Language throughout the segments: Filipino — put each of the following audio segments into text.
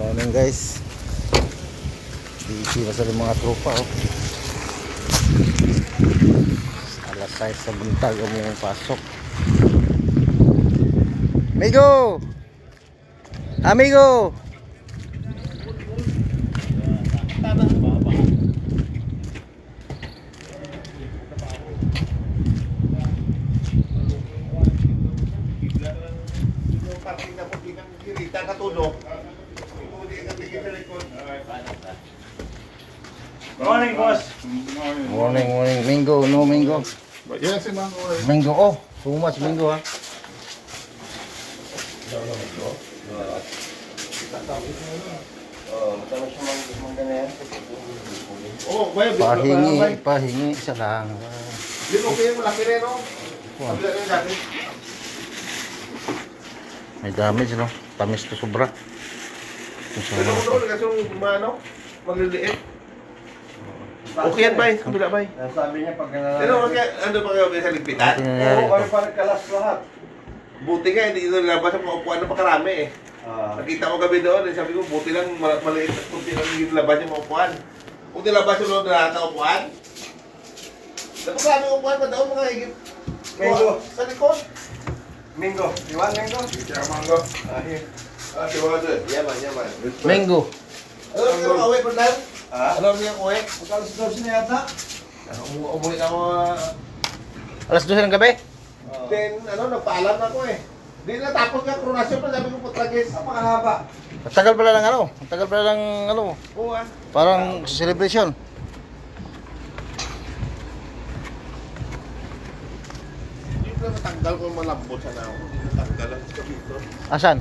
morning guys. Busy na sa mga tropa oh. Alas 6 sa buntag ang mga pasok. Amigo! Amigo! Morning, boss. Morning. Mingo, no Mingo. Yes, Mango. Mingo, oh. Too much Mingo ha. Pahingi isa lang. May damage no. Tamis to sobra. Magliliit. Okay yan, bay. Kabila, bay. Sabi niya pag Pero ano pa kayo sa ligpitan? Oo, kami parang kalas lahat. Buti nga, hindi ito nilabas ang mga upuan na makarami eh. Nakita ko gabi doon, eh, sabi ko, buti lang maliit at kunti lang nilabas yung mga upuan. Kung nilabas yung mga lahat ng upuan, napagkami upuan pa daw mga higit. Mingo. Sa likod. Mingo. Iwan, Mingo? Kaya mango. Here. Si Wader. Yaman. Mingo. Ano yung mga uwi, Pernal? Ha? Ano yung uwi? Magkalas-dos na yata? Umuwi na ako. Alas 12 ng gabi? Then, nagpaalam na ako eh. Di na tapos nga kronasyon pa, sabi ko putragis. Napakahaba. Tagal pala ng ano? Tagal pala ng ano? Oo ah. Parang celebration. Hindi ko na matanggal kung malambot sana ako. Hindi natanggal ang dito. Asan?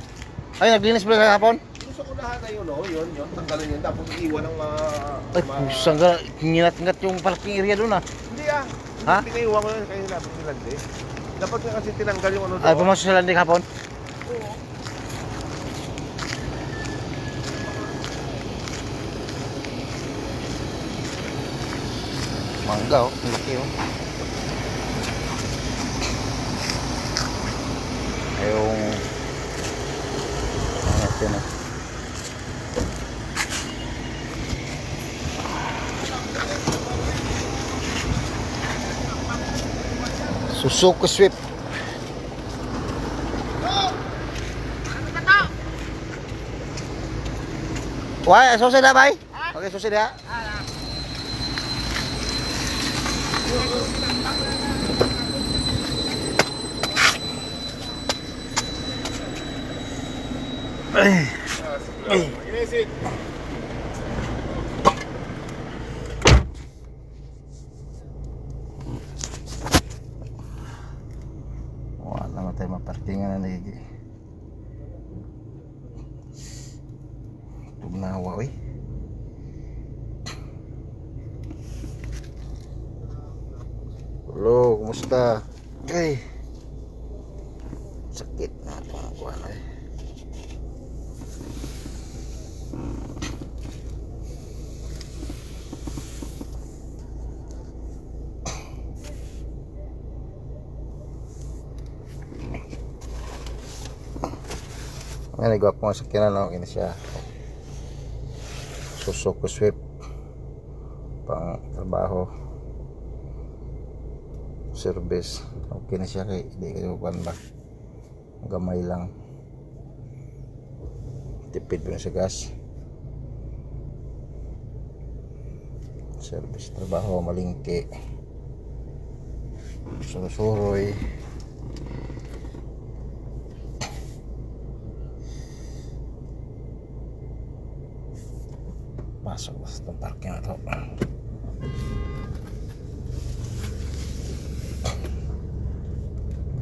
Ay, naglinis pala kahapon? Gusto ko lahat na yun, yun. Tanggalin yun. Tapos iwan ng mga... Ay, pusang ka. Nginat-ngat yung parking area doon ah. Hindi ah. Ha? Hindi kayo iwan ko yun. Kayo sinabi ng Lande. Dapat nga kasi tinanggal yung ano doon. Ay, pumasok sa landing kahapon? Oo. Mangga oh, laki oh. Ayong natin oh. Suzuki Swift. Why, susi na bay? Okay, susi na. Inisit. Wala naman tayo maparkingan na nagigi. Tugnawa eh. Hello, kumusta? Ay, sakit na itong kuwan eh. Ngayon, nagawa ko nga sakyanan ako. Kina siya Suzuki Swift pang trabaho service. Okay na siya kay hindi kayo kuwan ba, gamay lang, tipid pa na sa gas. Service trabaho malingki, surusuroy. Pasok sa itong parking na ito.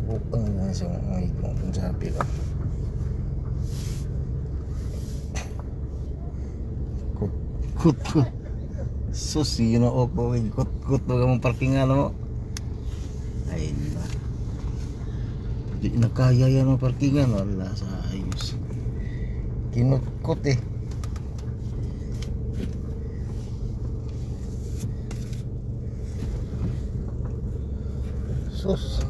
Bukang na siyang ngayong kung sabi ko. Kut. Susi yun ako po. Kut na mong parking nga mo. Ay na. Di na kaya yan ang parkingan. Wala sa ayos. Kinutkot eh. Sus.